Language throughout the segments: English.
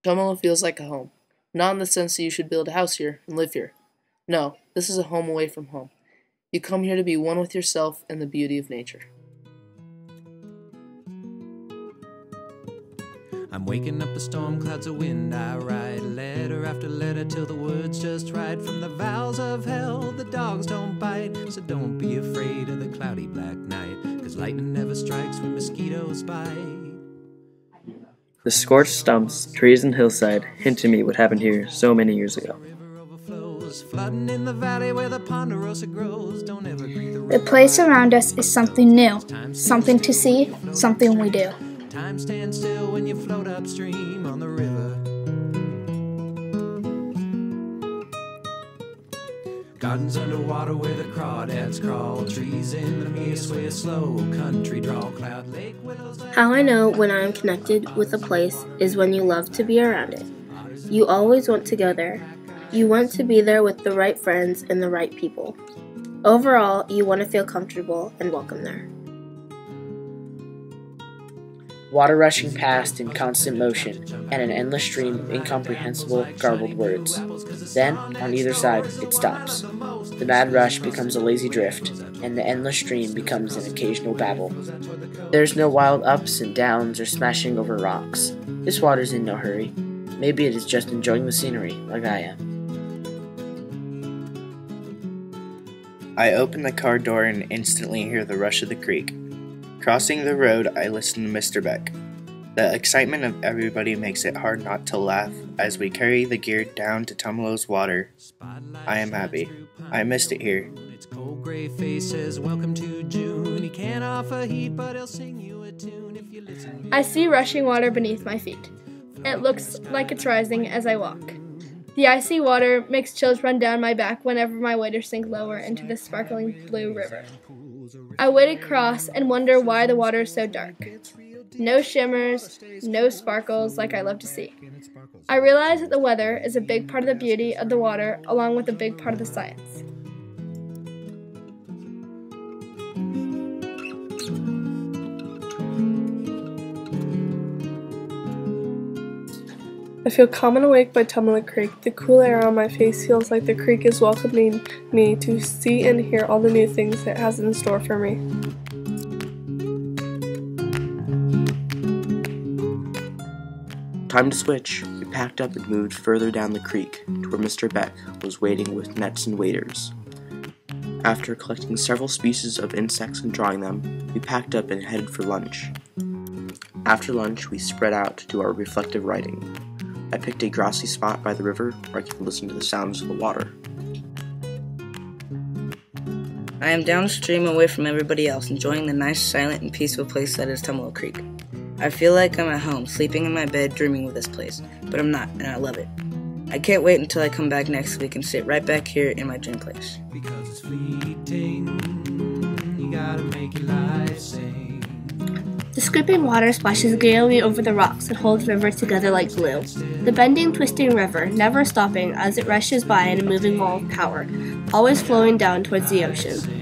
Tumalo feels like a home. Not in the sense that you should build a house here and live here. No, this is a home away from home. You come here to be one with yourself and the beauty of nature. I'm waking up the storm clouds of wind. I write letter after letter till the word's just right. From the vows of hell, the dogs don't bite. So don't be afraid of the cloudy black night, 'cause lightning never strikes when mosquitoes bite. The scorched stumps, trees, and hillside hint to me what happened here so many years ago. Flooding in the valley where the ponderosa grows. Don't ever greet The place around us is something new, something to see, something we do. Time stands still when you float upstream on the river. Gardens underwater where the crawdads crawl. Trees in the mere sway of slow country draw. Cloud lake willows. How I know when I am connected with a place is when you love to be around it. You always want to go there. You want to be there with the right friends and the right people. Overall, you want to feel comfortable and welcome there. Water rushing past in constant motion, and an endless stream of incomprehensible, garbled words. Then, on either side, it stops. The mad rush becomes a lazy drift, and the endless stream becomes an occasional babble. There's no wild ups and downs or smashing over rocks. This water's in no hurry. Maybe it is just enjoying the scenery, like I am. I open the car door and instantly hear the rush of the creek. Crossing the road, I listen to Mr. Beck. The excitement of everybody makes it hard not to laugh as we carry the gear down to Tumalo's water. I am happy. I missed it here. Its cold gray face says, "Welcome to June." He can't offer heat, but he'll sing you a tune if you listen. I see rushing water beneath my feet. It looks like it's rising as I walk. The icy water makes chills run down my back whenever my waders sink lower into the sparkling blue river. I wade across and wonder why the water is so dark. No shimmers, no sparkles like I love to see. I realize that the weather is a big part of the beauty of the water, along with a big part of the science. I feel calm and awake by Tumalo Creek. The cool air on my face feels like the creek is welcoming me to see and hear all the new things it has in store for me. Time to switch. We packed up and moved further down the creek to where Mr. Beck was waiting with nets and waders. After collecting several species of insects and drying them, we packed up and headed for lunch. After lunch, we spread out to do our reflective writing. I picked a grassy spot by the river where I could listen to the sounds of the water. I am downstream away from everybody else, enjoying the nice, silent, and peaceful place that is Tumalo Creek. I feel like I'm at home, sleeping in my bed, dreaming of this place, but I'm not, and I love it. I can't wait until I come back next week and sit right back here in my dream place. Because it's fleeting, you gotta make your life sing. The scraping water splashes gaily over the rocks and holds the river together like glue. The bending, twisting river, never stopping as it rushes by in a moving wall of power, always flowing down towards the ocean.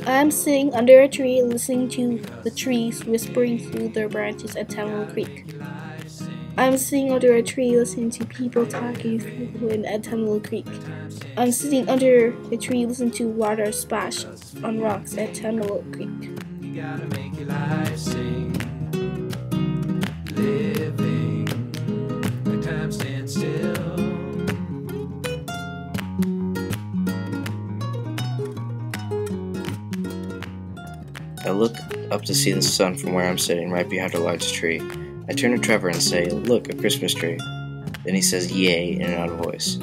I am sitting under a tree listening to the trees whispering through their branches at Tumalo Creek. I'm sitting under a tree listening to people talking through the wind at Tumalo Creek. I'm sitting under a tree listening to water splash on rocks at Tumalo Creek. You gotta make your life sing. Living, like time stands still. I look up to see the sun from where I'm sitting right behind a large tree. I turn to Trevor and say, "Look, a Christmas tree." Then he says, "Yay," in an odd voice.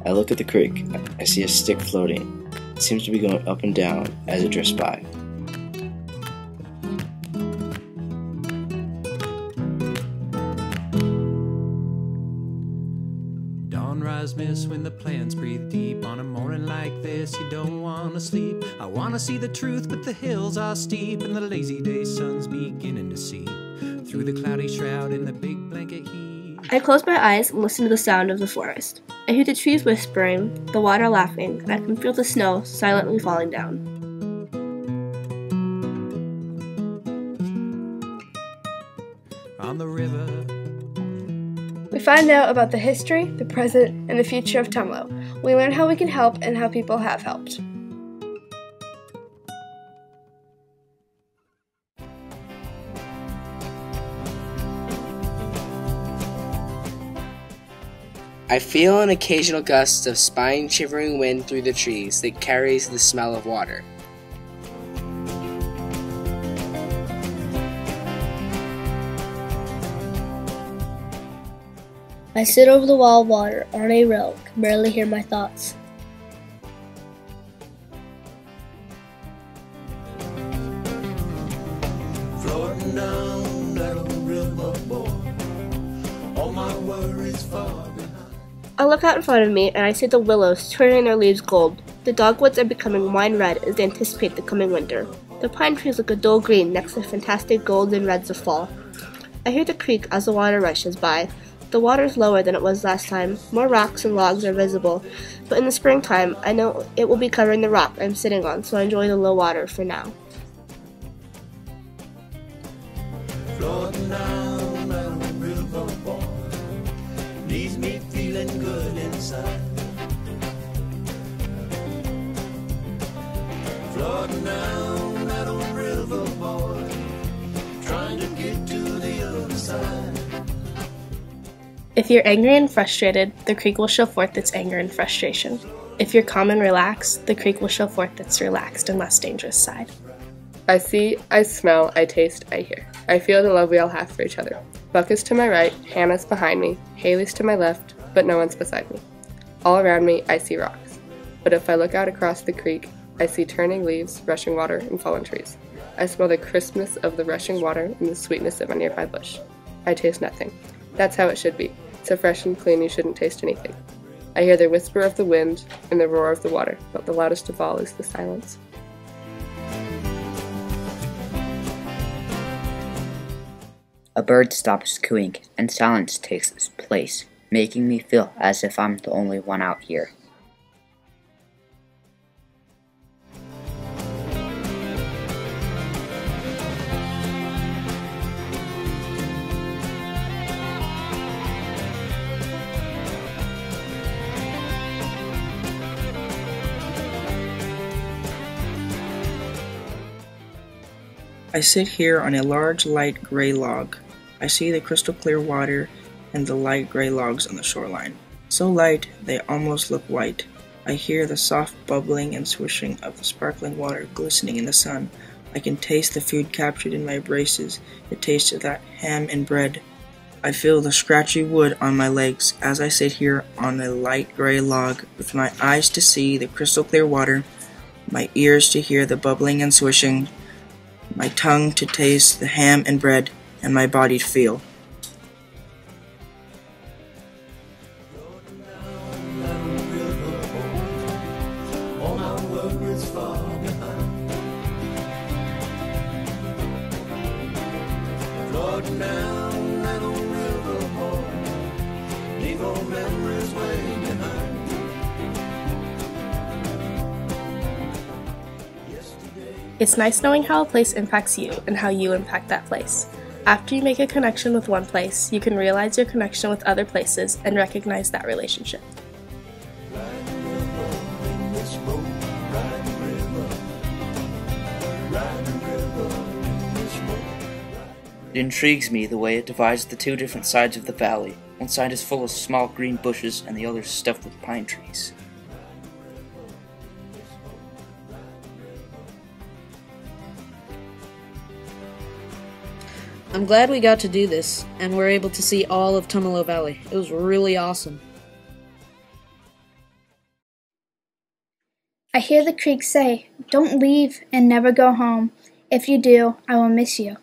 I look at the creek. I see a stick floating. It seems to be going up and down as it drifts by. Dawnrise mist when the plants breathe deep. On a morning like this, you don't want to sleep. I want to see the truth, but the hills are steep, and the lazy day sun's beginning to seep through the cloudy shroud in the big blanket heat. I close my eyes and listen to the sound of the forest. I hear the trees whispering, the water laughing, and I can feel the snow silently falling down. the river. We find out about the history, the present, and the future of Tumalo. We learn how we can help and how people have helped. I feel an occasional gust of spine-shivering wind through the trees that carries the smell of water. I sit over the wall of water on a rail, can barely hear my thoughts. Floating down that old river, boy. All my worries far behind. I look out in front of me and I see the willows turning their leaves gold. The dogwoods are becoming wine red as they anticipate the coming winter. The pine trees look a dull green next to the fantastic golds and reds of fall. I hear the creek as the water rushes by. The water is lower than it was last time. More rocks and logs are visible, but in the springtime, I know it will be covering the rock I'm sitting on, so I enjoy the low water for now. Floating down that old river, boy. Leaves me feeling good inside. Floating down that old river, boy. Trying to get to the other side. If you're angry and frustrated, the creek will show forth its anger and frustration. If you're calm and relaxed, the creek will show forth its relaxed and less dangerous side. I see, I smell, I taste, I hear. I feel the love we all have for each other. Buck is to my right, Hannah's behind me, Haley's to my left, but no one's beside me. All around me, I see rocks. But if I look out across the creek, I see turning leaves, rushing water, and fallen trees. I smell the crispness of the rushing water and the sweetness of a nearby bush. I taste nothing. That's how it should be. So fresh and clean you shouldn't taste anything. I hear the whisper of the wind and the roar of the water, but the loudest of all is the silence. A bird stops cooing, and silence takes its place, making me feel as if I'm the only one out here. I sit here on a large light gray log. I see the crystal clear water and the light gray logs on the shoreline. So light, they almost look white. I hear the soft bubbling and swishing of the sparkling water glistening in the sun. I can taste the food captured in my braces, the taste of that ham and bread. I feel the scratchy wood on my legs as I sit here on a light gray log with my eyes to see the crystal clear water, my ears to hear the bubbling and swishing, my tongue to taste the ham and bread, and my body to feel. All my worries far behind. Floating down that old river, boy. Leave old memories way behind. It's nice knowing how a place impacts you and how you impact that place. After you make a connection with one place, you can realize your connection with other places and recognize that relationship. It intrigues me the way it divides the two different sides of the valley. One side is full of small green bushes and the other stuffed with pine trees. I'm glad we got to do this, and we're able to see all of Tumalo Valley. It was really awesome. I hear the creek say, "Don't leave and never go home. If you do, I will miss you."